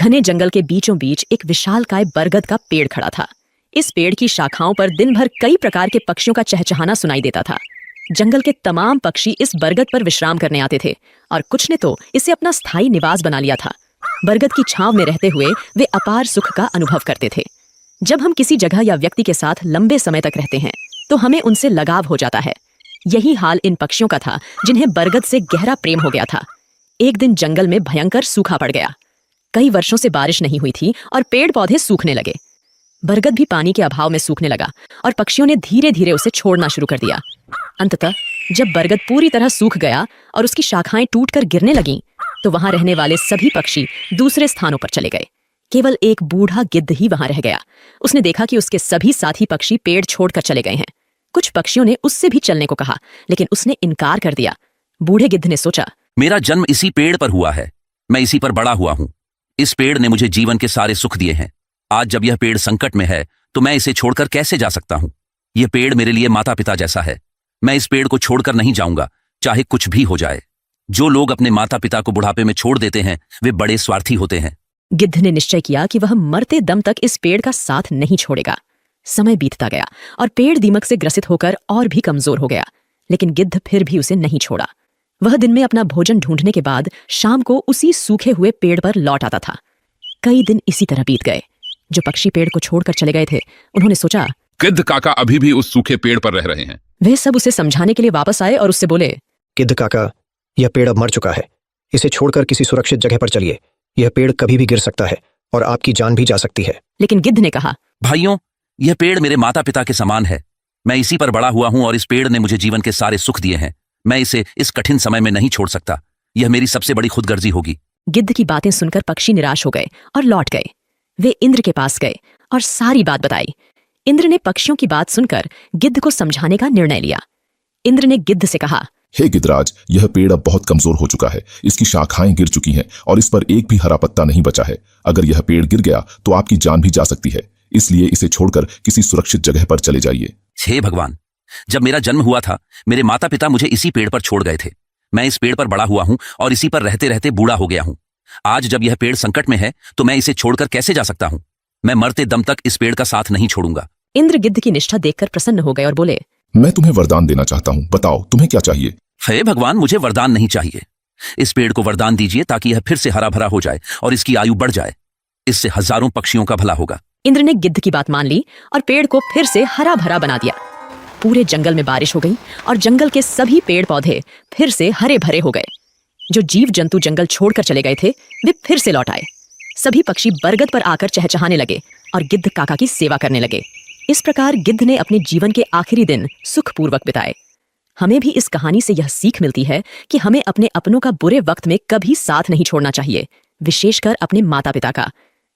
घने जंगल के बीचों बीच एक विशालकाय बरगद का पेड़ खड़ा था। इस पेड़ की शाखाओं पर दिन भर कई प्रकार के पक्षियों का चहचहाना सुनाई देता था। जंगल के तमाम पक्षी इस बरगद पर विश्राम करने आते थे और कुछ ने तो इसे अपना स्थायी निवास बना लिया था। बरगद की छांव में रहते हुए वे अपार सुख का अनुभव करते थे। जब हम किसी जगह या व्यक्ति के साथ लंबे समय तक रहते हैं तो हमें उनसे लगाव हो जाता है। यही हाल इन पक्षियों का था जिन्हें बरगद से गहरा प्रेम हो गया था। एक दिन जंगल में भयंकर सूखा पड़ गया। कई वर्षों से बारिश नहीं हुई थी और पेड़ पौधे सूखने लगे। बरगद भी पानी के अभाव में सूखने लगा और पक्षियों ने धीरे धीरे उसे छोड़ना शुरू कर दिया। अंततः जब बरगद पूरी तरह सूख गया और उसकी शाखाएं टूटकर गिरने लगीं, तो वहां रहने वाले सभी पक्षी दूसरे स्थानों पर चले गए। केवल एक बूढ़ा गिद्ध ही वहां रह गया। उसने देखा कि उसके सभी साथी पक्षी पेड़ छोड़कर चले गए हैं। कुछ पक्षियों ने उससे भी चलने को कहा, लेकिन उसने इनकार कर दिया। बूढ़े गिद्ध ने सोचा, मेरा जन्म इसी पेड़ पर हुआ है, मैं इसी पर बड़ा हुआ हूं। इस पेड़ ने मुझे जीवन के सारे सुख दिए हैं। आज जब यह पेड़ संकट में है तो मैं इसे छोड़कर कैसे जा सकता हूं। यह पेड़ मेरे लिए माता पिता जैसा है। मैं इस पेड़ को छोड़कर नहीं जाऊंगा, चाहे कुछ भी हो जाए। जो लोग अपने माता पिता को बुढ़ापे में छोड़ देते हैं वे बड़े स्वार्थी होते हैं। गिद्ध ने निश्चय किया कि वह मरते दम तक इस पेड़ का साथ नहीं छोड़ेगा। समय बीतता गया और पेड़ दीमक से ग्रसित होकर और भी कमजोर हो गया, लेकिन गिद्ध फिर भी उसे नहीं छोड़ा। वह दिन में अपना भोजन ढूंढने के बाद शाम को उसी सूखे हुए पेड़ पर लौट आता था। कई दिन इसी तरह बीत गए। जो पक्षी पेड़ को छोड़कर चले गए थे, उन्होंने सोचा, गिद्ध काका अभी भी उस सूखे पेड़ पर रह रहे हैं। वे सब उसे समझाने के लिए वापस आए और उससे बोले, गिद्ध काका, यह पेड़ अब मर चुका है। इसे छोड़कर किसी सुरक्षित जगह पर चलिए। यह पेड़ कभी भी गिर सकता है और आपकी जान भी जा सकती है। लेकिन गिद्ध ने कहा, भाइयों, यह पेड़ मेरे माता पिता के समान है। मैं इसी पर बड़ा हुआ हूं और इस पेड़ ने मुझे जीवन के सारे सुख दिए हैं। मैं इसे इस कठिन समय में नहीं छोड़ सकता। यह मेरी सबसे बड़ी खुदगर्जी होगी। गिद्ध की बातें सुनकर पक्षी निराश हो गए और लौट गए। वे इंद्र के पास गए और सारी बात बताई। इंद्र ने पक्षियों की बात सुनकर गिद्ध को समझाने का निर्णय लिया। इंद्र ने गिद्ध से कहा, हे गिद्धराज, यह पेड़ अब बहुत कमजोर हो चुका है। इसकी शाखाएं गिर चुकी हैं और इस पर एक भी हरा पत्ता नहीं बचा है। अगर यह पेड़ गिर गया तो आपकी जान भी जा सकती है। इसलिए इसे छोड़कर किसी सुरक्षित जगह पर चले जाइए। हे भगवान, जब मेरा जन्म हुआ था मेरे माता पिता मुझे इसी पेड़ पर छोड़ गए थे। मैं इस पेड़ पर बड़ा हुआ हूं और इसी पर रहते रहते बूढ़ा हो गया हूं। आज जब यह पेड़ संकट में है तो मैं इसे छोड़कर कैसे जा सकता हूं। मैं मरते दम तक इस पेड़ का साथ नहीं छोड़ूंगा। इंद्र गिद्ध की निष्ठा देखकर प्रसन्न हो गए और बोले, मैं तुम्हें वरदान देना चाहता हूँ। बताओ तुम्हें क्या चाहिए। हे भगवान, मुझे वरदान नहीं चाहिए। इस पेड़ को वरदान दीजिए ताकि यह फिर से हरा भरा हो जाए और इसकी आयु बढ़ जाए। इससे हजारों पक्षियों का भला होगा। इंद्र ने गिद्ध की बात मान ली और पेड़ को फिर से हरा भरा बना दिया। पूरे जंगल में बारिश हो गई और जंगल के सभी पेड़ पौधे फिर से हरे भरे हो गए। जो जीव जंतु जंगल छोड़कर चले गए थे वे फिर से लौट आए। सभी पक्षी बरगद पर आकर चहचहाने लगे और गिद्ध काका की सेवा करने लगे। इस प्रकार गिद्ध ने अपने जीवन के आखिरी दिन सुखपूर्वक बिताए। हमें भी इस कहानी से यह सीख मिलती है कि हमें अपने अपनों का बुरे वक्त में कभी साथ नहीं छोड़ना चाहिए, विशेषकर अपने माता पिता का।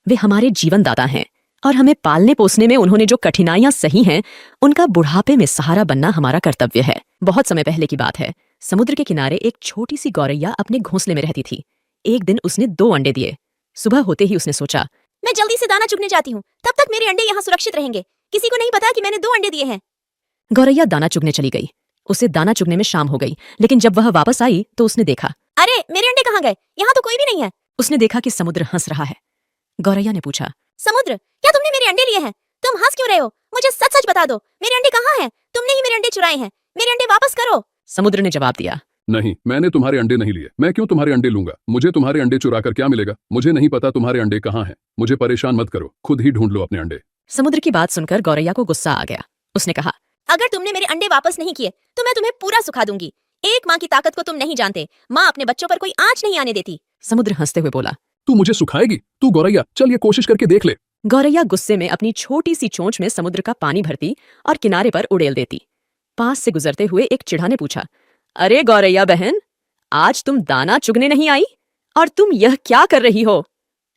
वे हमारे जीवन दाता हैं और हमें पालने पोसने में उन्होंने जो कठिनाइयां सही हैं, उनका बुढ़ापे में सहारा बनना हमारा कर्तव्य है। बहुत समय पहले की बात है। समुद्र के किनारे एक छोटी सी गौरैया अपने घोंसले में रहती थी। एक दिन उसने 2 अंडे दिए। सुबह होते ही उसने सोचा, मैं जल्दी से दाना चुगने जाती हूँ, तब तक मेरे अंडे यहाँ सुरक्षित रहेंगे। किसी को नहीं पता कि मैंने 2 अंडे दिए हैं। गौरैया दाना चुगने चली गई। उसे दाना चुगने में शाम हो गई, लेकिन जब वह वापस आई तो उसने देखा, अरे मेरे अंडे कहाँ गए? यहाँ तो कोई भी नहीं है। उसने देखा कि समुद्र हंस रहा है। गौरैया ने पूछा, समुद्र, क्या तुमने मेरे अंडे लिए हैं? तुम हंस क्यों रहे हो? मुझे सच सच बता दो, मेरे अंडे कहाँ हैं? तुमने ही मेरे अंडे चुराए हैं। मेरे अंडे वापस करो। समुद्र ने जवाब दिया, नहीं, मैंने तुम्हारे अंडे नहीं लिए। मैं क्यों तुम्हारे अंडे लूंगा? मुझे तुम्हारे अंडे चुराकर क्या मिलेगा? मुझे नहीं पता तुम्हारे अंडे कहाँ हैं। मुझे परेशान मत करो, खुद ही ढूंढ लो अपने अंडे। समुद्र की बात सुनकर गौरैया को गुस्सा आ गया। उसने कहा, अगर तुमने मेरे अंडे वापस नहीं किए तो मैं तुम्हें पूरा सुखा दूंगी। एक माँ की ताकत को तुम नहीं जानते। माँ अपने बच्चों पर कोई आंच नहीं आने देती। समुद्र हंसते हुए बोला, तू मुझे सुखाएगी? तू गौरैया, चल ये कोशिश करके देख ले। गौरैया गुस्से में अपनी छोटी सी चोंच में समुद्र का पानी भरती और किनारे पर उड़ेल देती। पास से गुजरते हुए एक चिढ़ा ने पूछा, अरे गौरैया बहन, आज तुम दाना चुगने नहीं आई और तुम यह क्या कर रही हो?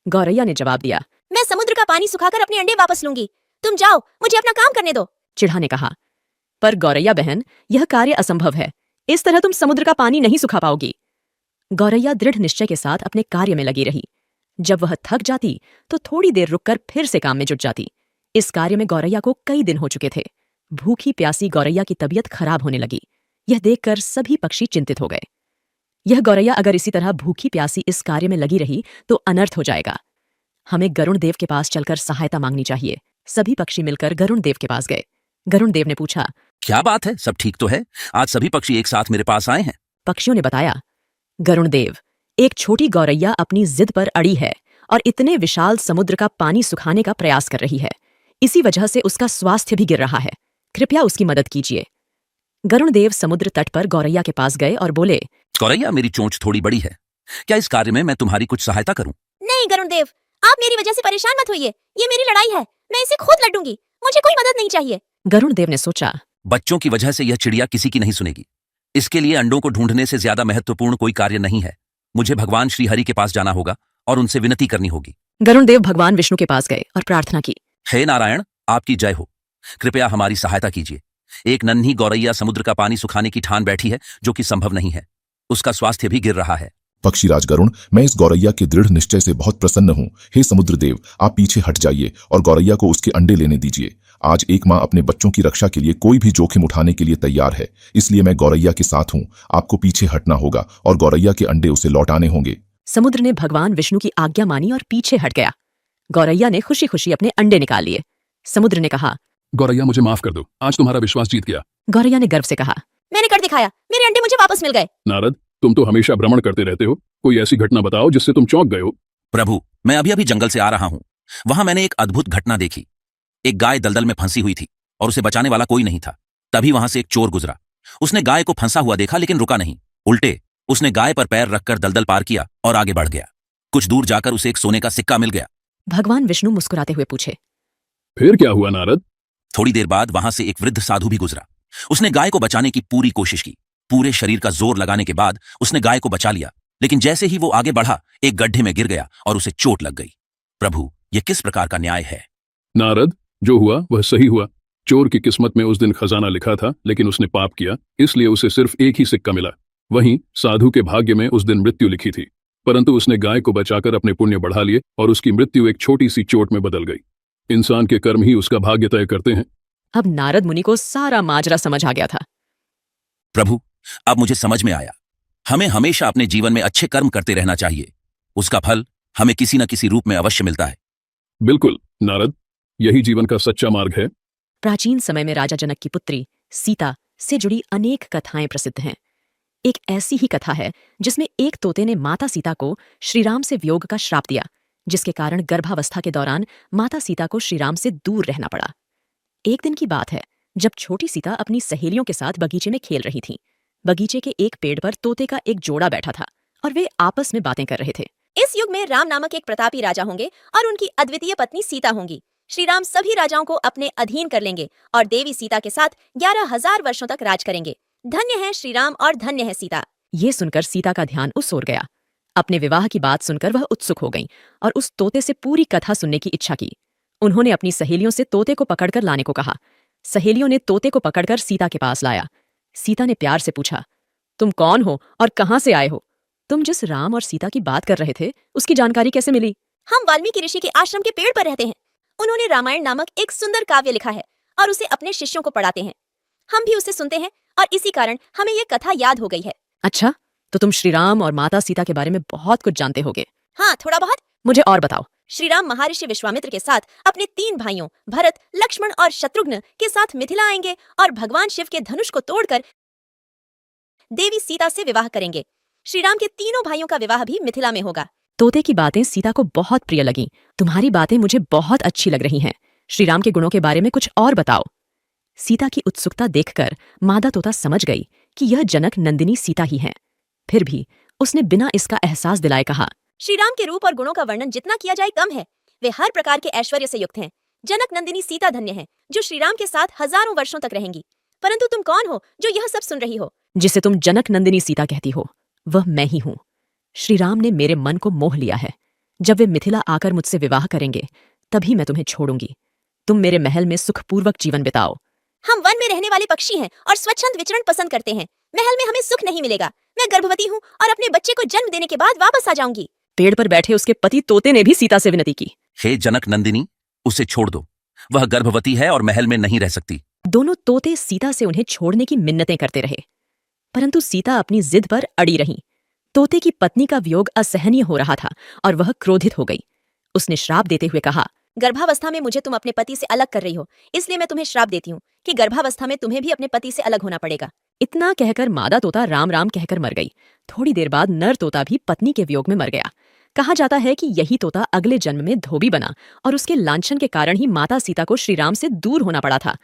गौरैया ने जवाब दिया, मैं समुद्र का पानी सुखाकर अपने अंडे वापस लूंगी। तुम जाओ, मुझे अपना काम करने दो। चिढ़ा ने कहा, पर गौरैया बहन, यह कार्य असंभव है। इस तरह तुम समुद्र का पानी नहीं सुखा पाओगी। गौरैया दृढ़ निश्चय के साथ अपने कार्य में लगी रही। जब वह थक जाती तो थोड़ी देर रुककर फिर से काम में जुट जाती। इस कार्य में गौरैया को कई दिन हो चुके थे। भूखी प्यासी गौरैया की तबीयत खराब होने लगी। यह देखकर सभी पक्षी चिंतित हो गए। यह गौरैया अगर इसी तरह भूखी प्यासी इस कार्य में लगी रही तो अनर्थ हो जाएगा। हमें गरुण देव के पास चलकर सहायता मांगनी चाहिए। सभी पक्षी मिलकर गरुण देव के पास गए। गरुण देव ने पूछा, क्या बात है, सब ठीक तो है? आज सभी पक्षी एक साथ मेरे पास आए हैं। पक्षियों ने बताया, गरुण देव, एक छोटी गौरैया अपनी जिद पर अड़ी है और इतने विशाल समुद्र का पानी सुखाने का प्रयास कर रही है। इसी वजह से उसका स्वास्थ्य भी गिर रहा है। कृपया उसकी मदद कीजिए। गरुण देव समुद्र तट पर गौरैया के पास गए और बोले, गौरैया, मेरी चोंच थोड़ी बड़ी है, क्या इस कार्य में मैं तुम्हारी कुछ सहायता करूं? नहीं गरुण देव, आप मेरी वजह से परेशान मत होइए। ये मेरी लड़ाई है, मैं इसे खुद लड़ूंगी। मुझे कोई मदद नहीं चाहिए। गरुण देव ने सोचा, बच्चों की वजह से यह चिड़िया किसी की नहीं सुनेगी। इसके लिए अंडों को ढूंढने से ज्यादा महत्वपूर्ण कोई कार्य नहीं है। मुझे भगवान श्री हरि के पास जाना होगा और उनसे विनती करनी होगी। गरुण देव भगवान विष्णु के पास गए और प्रार्थना की, हे नारायण, आपकी जय हो। कृपया हमारी सहायता कीजिए। एक नन्ही गौरैया समुद्र का पानी सुखाने की ठान बैठी है, जो कि संभव नहीं है। उसका स्वास्थ्य भी गिर रहा है। पक्षीराज गरुण, मैं इस गौरैया के दृढ़ निश्चय से बहुत प्रसन्न हूँ। हे समुद्र देव, आप पीछे हट जाइए और गौरैया को उसके अंडे लेने दीजिए। आज एक माँ अपने बच्चों की रक्षा के लिए कोई भी जोखिम उठाने के लिए तैयार है, इसलिए मैं गौरैया के साथ हूँ। आपको पीछे हटना होगा और गौरैया के अंडे उसे लौटाने होंगे। समुद्र ने भगवान विष्णु की आज्ञा मानी और पीछे हट गया। गौरैया ने खुशी खुशी अपने अंडे निकाल लिए। समुद्र ने कहा, गौरैया, मुझे माफ कर दो, आज तुम्हारा विश्वास जीत गया। गौरैया ने गर्व से कहा, मैंने कर दिखाया, मेरे अंडे मुझे वापस मिल गए। नारद, तुम तो हमेशा भ्रमण करते रहते हो, कोई ऐसी घटना बताओ जिससे तुम चौंक गए हो। प्रभु, मैं अभी अभी जंगल से आ रहा हूं। वहां मैंने एक अद्भुत घटना देखी। एक गाय दलदल में फंसी हुई थी और उसे बचाने वाला कोई नहीं था। तभी वहां से एक चोर गुजरा। उसने गाय को फंसा हुआ देखा, लेकिन रुका नहीं। उल्टे उसने गाय पर पैर रखकर दलदल पार किया और आगे बढ़ गया। कुछ दूर जाकर उसे एक सोने का सिक्का मिल गया। भगवान विष्णु मुस्कुराते हुए पूछे, फिर क्या हुआ नारद? थोड़ी देर बाद वहां से एक वृद्ध साधु भी गुजरा। उसने गाय को बचाने की पूरी कोशिश की। पूरे शरीर का जोर लगाने के बाद उसने गाय को बचा लिया, लेकिन जैसे ही वो आगे बढ़ा, एक गड्ढे में गिर गया और उसे चोट लग गई। प्रभु, यह किस प्रकार का न्याय है? नारद, जो हुआ वह सही हुआ। चोर की किस्मत में उस दिन खजाना लिखा था, लेकिन उसने पाप किया, इसलिए उसे सिर्फ एक ही सिक्का मिला। वहीं साधु के भाग्य में उस दिन मृत्यु लिखी थी, परंतु उसने गाय को बचाकर अपने पुण्य बढ़ा लिए और उसकी मृत्यु एक छोटी सी चोट में बदल गई। इंसान के कर्म ही उसका भाग्य तय करते हैं। अब नारद मुनि को सारा माजरा समझ आ गया था। प्रभु, अब मुझे समझ में आया। हमें हमेशा अपने जीवन में अच्छे कर्म करते रहना चाहिए। उसका फल हमें किसी न किसी रूप में अवश्य मिलता है। बिल्कुल नारद, यही जीवन का सच्चा मार्ग है। प्राचीन समय में राजा जनक की पुत्री सीता से जुड़ी अनेक कथाएं प्रसिद्ध हैं। एक ऐसी ही कथा है जिसमें एक तोते ने माता सीता को श्रीराम से वियोग का श्राप दिया, जिसके कारण गर्भावस्था के दौरान माता सीता को श्रीराम से दूर रहना पड़ा। एक दिन की बात है, जब छोटी सीता अपनी सहेलियों के साथ बगीचे में खेल रही थी। बगीचे के एक पेड़ पर तोते का एक जोड़ा बैठा था और वे आपस में बातें कर रहे थे। इस युग में राम नामक एक प्रतापी राजा होंगे और उनकी अद्वितीय पत्नी सीता होंगी। श्री राम सभी राजाओं को अपने अधीन कर लेंगे और देवी सीता के साथ 11,000 वर्षों तक राज करेंगे। धन्य है श्री राम और धन्य है सीता। ये सुनकर सीता का ध्यान उस ओर गया। अपने विवाह की बात सुनकर वह उत्सुक हो गईं और उस तोते से पूरी कथा सुनने की इच्छा की। उन्होंने अपनी सहेलियों से तोते को पकड़कर लाने को कहा। सहेलियों ने तोते को पकड़कर सीता के पास लाया। सीता ने प्यार से पूछा, तुम कौन हो और कहां से आए हो? तुम जिस राम और सीता की बात कर रहे थे, उसकी जानकारी कैसे मिली? हम वाल्मीकि ऋषि के आश्रम के पेड़ पर रहते हैं। उन्होंने रामायण नामक एक सुंदर काव्य लिखा है और उसे अपने शिष्यों को पढ़ाते हैं। हम भी उसे सुनते हैं और इसी कारण हमें ये कथा याद हो गई है। अच्छा, तो तुम श्रीराम और माता सीता के बारे में बहुत कुछ जानते होगे। हाँ, थोड़ा बहुत। मुझे और बताओ। श्रीराम महर्षि विश्वामित्र के साथ अपने 3 भाइयों भरत, लक्ष्मण और शत्रुघ्न के साथ मिथिला आएंगे और भगवान शिव के धनुष को तोड़कर देवी सीता से विवाह करेंगे। श्रीराम के तीनों भाइयों का विवाह भी मिथिला में होगा। तोते की बातें सीता को बहुत प्रिय लगीं। तुम्हारी बातें मुझे बहुत अच्छी लग रही हैं। श्रीराम के गुणों के बारे में कुछ और बताओ। सीता की उत्सुकता देखकर मादा तोता समझ गई कि यह जनक नंदिनी सीता ही है। फिर भी उसने बिना इसका एहसास दिलाए कहा, श्रीराम के रूप और गुणों का वर्णन जितना किया जाए कम है। वे हर प्रकार के ऐश्वर्य से युक्त हैं। जनक नंदिनी सीता धन्य है जो श्रीराम के साथ हजारों वर्षों तक रहेंगी। परंतु तुम कौन हो जो यह सब सुन रही हो? जिसे तुम जनक नंदिनी सीता कहती हो, वह मैं ही हूं। श्रीराम ने मेरे मन को मोह लिया है। जब वे मिथिला आकर मुझसे विवाह करेंगे, तभी मैं तुम्हें छोड़ूंगी। तुम मेरे महल में सुखपूर्वक जीवन बिताओ। हम वन में रहने वाले पक्षी हैं और स्वच्छंद विचरण पसंद करते हैं। महल में हमें सुख नहीं मिलेगा। मैं गर्भवती हूँ और अपने बच्चे को जन्म देने के बाद वापस आ जाऊंगी। पेड़ पर बैठे उसके पति तोते ने भी सीता से विनती की, हे जनक नंदिनी, उसे छोड़ दो। वह गर्भवती है और महल में नहीं रह सकती। दोनों तोते सीता से उन्हें छोड़ने की मिन्नतें करते रहे, परंतु सीता अपनी जिद पर अड़ी रही। तोते की पत्नी का वियोग असहनीय हो रहा था और वह क्रोधित हो गई। उसने श्राप देते हुए कहा, गर्भावस्था में मुझे तुम अपने पति से अलग कर रही हो, इसलिए मैं तुम्हें श्राप देती हूँ कि गर्भावस्था में तुम्हें भी अपने पति से अलग होना पड़ेगा। इतना कहकर मादा तोता राम राम कहकर मर गई। थोड़ी देर बाद नर तोता भी पत्नी के वियोग में मर गया। कहा जाता है कि यही तोता अगले जन्म में धोबी बना और उसके लांछन के कारण ही माता सीता को श्री राम से दूर होना पड़ा था।